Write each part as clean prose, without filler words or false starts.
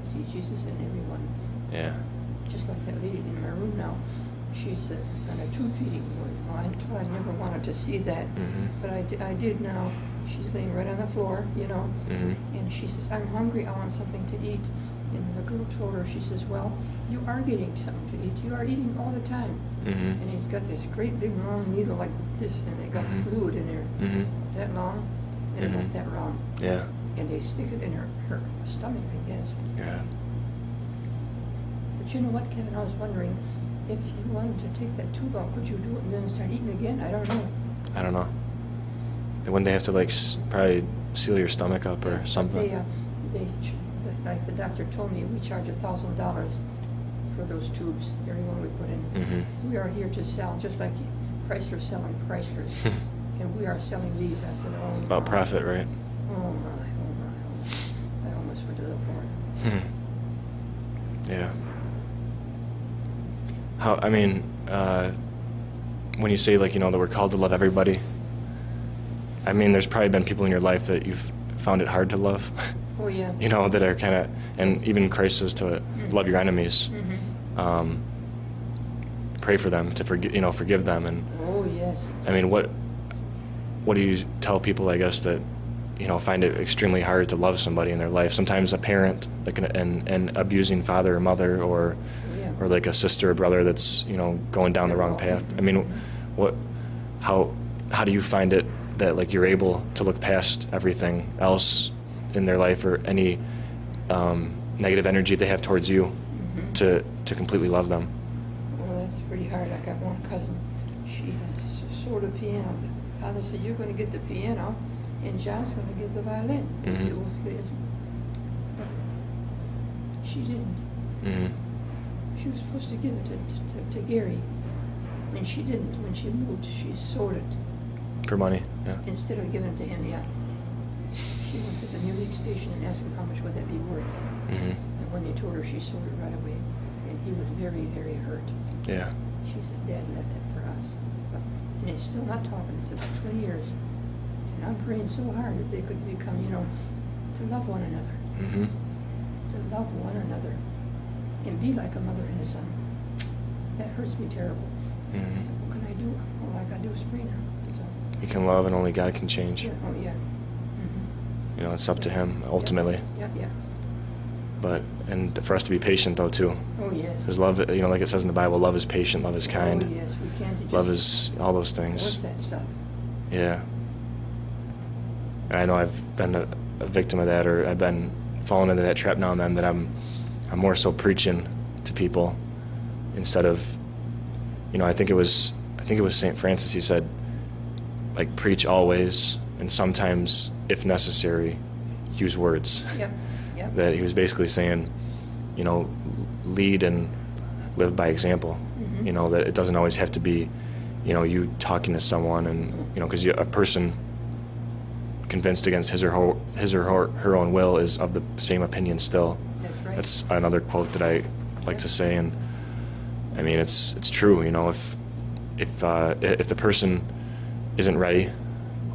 I see Jesus in everyone. Yeah. Just like that lady in my room now. She's on a tube feeding board. Well, I never wanted to see that, but I did now. She's laying right on the floor, you know, and she says, I'm hungry, I want something to eat. And the girl told her, she says, well, you are getting something to eat. You are eating all the time. And he's got this great big long needle like this, and they got the fluid in there, that long, and about that round. Yeah. And they stick it in her stomach, I guess. Yeah. But you know what, Kevin, I was wondering, if you wanted to take that tube out, could you do it and then start eating again? I don't know. I don't know. Wouldn't they have to, like, probably seal your stomach up or something? Like the doctor told me, we charge $1,000 for those tubes, every one we put in. We are here to sell, just like Chrysler's selling Chryslers. And we are selling these. I said, oh, About profit, right? Oh, my. I almost went to the floor. Yeah. I mean, when you say, like, you know, that we're called to love everybody, I mean, there's probably been people in your life that you've found it hard to love. Oh, yeah. You know, that are kind of, and even Christ says to love your enemies. Pray for them, to forgive them. And oh, yes. I mean, what do you tell people, I guess, that, you know, find it extremely hard to love somebody in their life? Sometimes a parent, like an abusing father or mother, or like a sister or brother that's, you know, going down the wrong path. I mean, how do you find it that, like, you're able to look past everything else in their life, or any negative energy they have towards you, to completely love them? Well, that's pretty hard. I got one cousin. She has sold a piano. Father said, you're going to get the piano, and John's going to get the violin. It was good. But she didn't. She was supposed to give it to Gary. And she didn't. When she moved, she sold it. For money, yeah. Instead of giving it to him, yeah. She went to the music station and asked him how much would that be worth. And when they told her, she sold it right away. And he was very, very hurt. Yeah. She said, Dad left it for us. And it's still not talking. It's about 20 years. And I'm praying so hard that they could become, you know, to love one another. To love one another. And be like a mother and a son. That hurts me terrible. What can I do? All I got to do is pray now. That's all. You can love, and only God can change. Yeah. Oh, yeah. You know, it's up to Him, ultimately. Yeah. But, and for us to be patient, though, too. Oh, yes. Because love, you know, like it says in the Bible, love is patient, love is kind. Oh, yes, we can't just Love is all those things. force that stuff. Yeah. And I know I've been a victim of that, or I've been falling into that trap now and then, that I'm more so preaching to people instead of, you know, I think it was St. Francis. He said, like, preach always, and sometimes, if necessary, use words. Yep. That he was basically saying, you know, lead and live by example. You know, that it doesn't always have to be, you know, you talking to someone, and, you know, because a person convinced against his or her own will is of the same opinion still. That's right. That's another quote that I like to say, and I mean, it's true. You know, if the person isn't ready,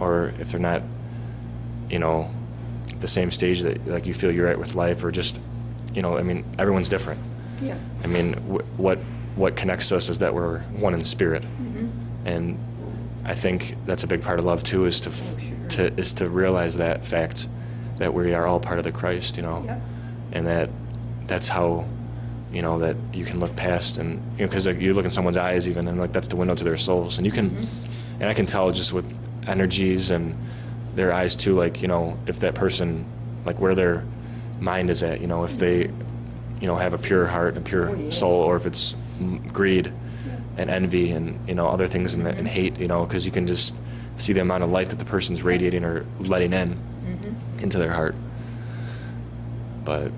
or if they're not, you know, at the same stage that, like, you feel you're at with life, or just, you know, I mean, everyone's different. Yeah. I mean, what connects us is that we're one in spirit, and I think that's a big part of love too, is to realize that fact, that we are all part of the Christ, you know. Yep. And that's how, you know, that you can look past, and, you know, because, like, you look in someone's eyes even, and, like, that's the window to their souls, and you can, and I can tell just with energies and their eyes too, like, you know, if that person, like, where their mind is at, you know, if they, you know, have a pure heart, a pure soul, or if it's greed and envy and, you know, other things, and hate, you know, because you can just see the amount of light that the person's radiating or letting in into their heart. But,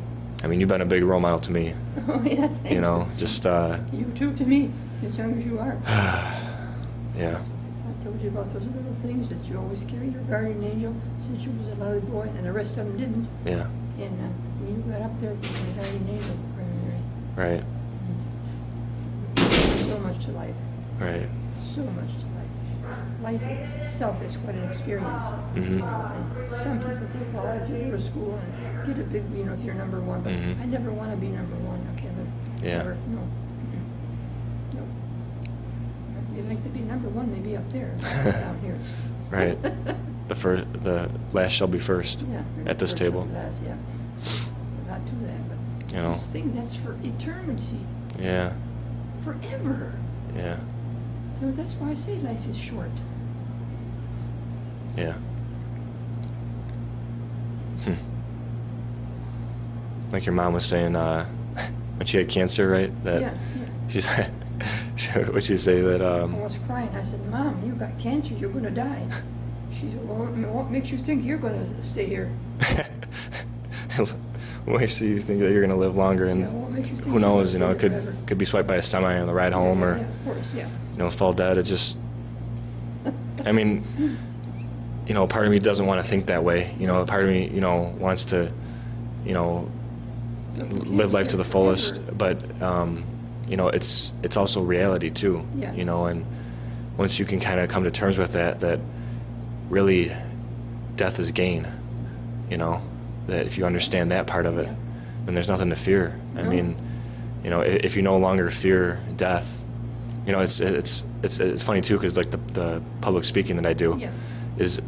I mean, you've been a big role model to me. Oh, yeah. Thanks. You know, just, You too to me, as young as you are. yeah. I told you about those little things that you always carry your guardian angel since you was a little boy, and the rest of them didn't. And Yeah. when you got up there, you were the guardian angel. Right. So much to life. Right. So much to life. life itself is quite an experience. Mhm. And some people think, well, if you go to school and get a big, if you're number one, but Mhm. I never want to be number one, Kevin. Yeah. Never. No. Mm-mm. No. You'd like to be number one, maybe up there, not down here. Right. The last shall be first Yeah. at this First table. or last, yeah. Not do that, but You know. this thing that's for eternity, Yeah. forever. Yeah. So that's why I say life is short. Yeah. Like your mom was saying, when she had cancer, right? That Yeah, she said, would she say that? I was crying. I said, Mom, you got cancer. You're going to die. She said, well, what makes you think you're going to stay here? What makes you think that you're going to live longer? And Yeah, what makes you think who you're knows? gonna It stay here forever? could be swiped by a semi on the ride home, Yeah, or of course, yeah. fall dead. It's just, I mean, part of me doesn't want to think that way. Part of me, wants to, live life to the fullest. But, it's also reality too. Yeah. And once you can kind of come to terms with that really death is gain. That if you understand that part of it, Yeah. then there's nothing to fear. I No. mean, if you no longer fear death, it's funny too, because like the public speaking that I do Yeah. is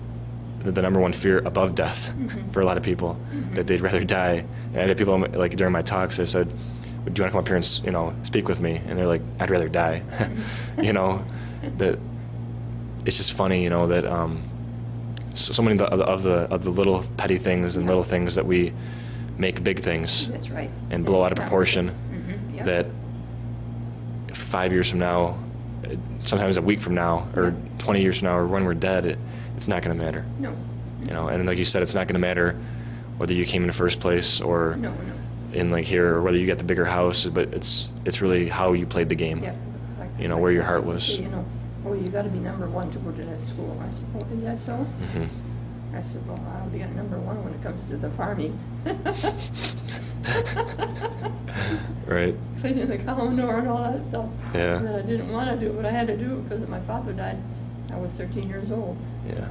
the number one fear above death Mhm. for a lot of people, that they'd rather die. And I had people, like, during my talks, I said, "Do you want to come up here and speak with me?" And they're like, "I'd rather die." That it's just funny, that so many of the little petty things and Yeah. little things that we make big things That's right. and blow out of proportion, Yeah. that 5 years from now, sometimes a week from now, or Yeah. 20 years from now, or when we're dead, it's not going to matter. No. And like you said, it's not going to matter whether you came in the first place or No. in like here, or whether you got the bigger house, but it's really how you played the game. Yeah. Where your heart was. Say, oh, you got to be number one to go to that school. I said, oh, is that so? Hmm. I said, well, I'll be at number one when it comes to the farming. Right. Cleaning the cow manure and all that stuff. Yeah. That I didn't want to do, but I had to do it because my father died. I was 13 years old. Yeah.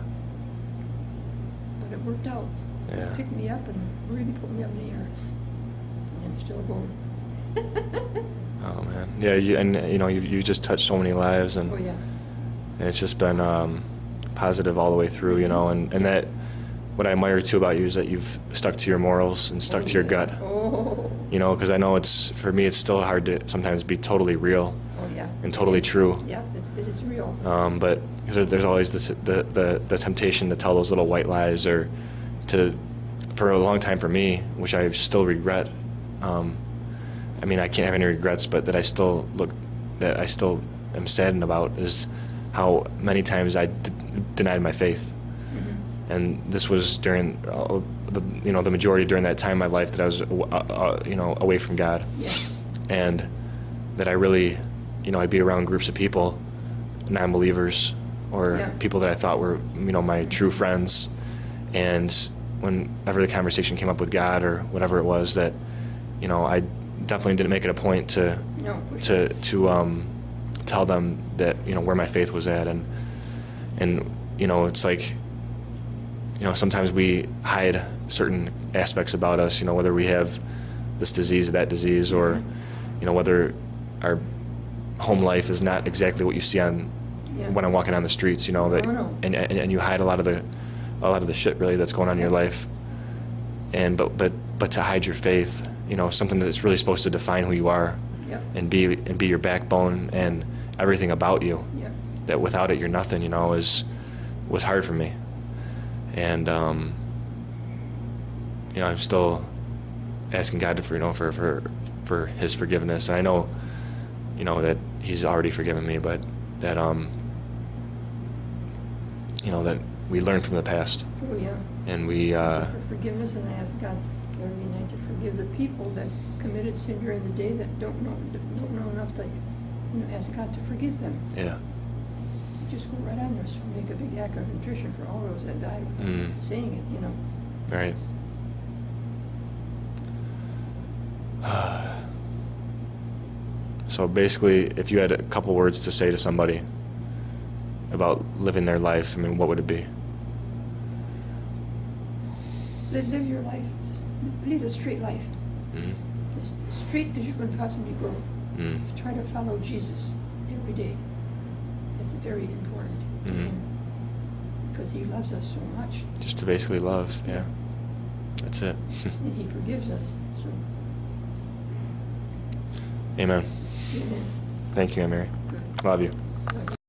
But it worked out. Yeah. It picked me up and really put me up in the air. And I'm still going. Oh man. Yeah. You just touched so many lives, and Oh, yeah. it's just been positive all the way through, and that what I admire too about you is that you've stuck to your morals and stuck Oh, to your yeah. gut. Oh. Because I know for me it's still hard to sometimes be totally real Oh, yeah. and totally It is. true. Yeah, it is real. But because there's always the temptation to tell those little white lies, or for a long time for me, which I still regret. I mean, I can't have any regrets, but that I still am saddened about is how many times I denied my faith. Mm-hmm. And this was during the majority during that time in my life that I was away from God. Yeah. And that I really I'd be around groups of people, non-believers, or Yeah. people that I thought were my true friends, and whenever the conversation came up with God or whatever it was, that I definitely didn't make it a point to No. tell them that where my faith was at, and it's like sometimes we hide certain aspects about us, whether we have this disease or that disease, or whether our home life is not exactly what you see on Yeah. when I'm walking on the streets, that No. and you hide a lot of the shit really that's going on in your life, and but to hide your faith, something that's really supposed to define who you are, Yep. and be your backbone and everything about you, Yep. that without it you're nothing, was hard for me. And I'm still asking God for His forgiveness. And I know that He's already forgiven me, but that that we learn from the past, Oh, yeah. and we For forgiveness, and I ask God every night to forgive the people that committed sin during the day that don't know enough to, ask God to forgive them. yeah. Just go right on there, so make a big act of contrition for all those that died without saying it, Right. So basically, if you had a couple words to say to somebody, about living their life, I mean, what would it be? Live your life. Just live a straight life. Mm-hmm. As straight as you can possibly go. Try to follow Jesus every day. That's very important. Because he loves us so much. Just to basically love, yeah. That's it. And he forgives us. So, Amen. amen. Thank you, Anne Mary. Good. Love you. Good.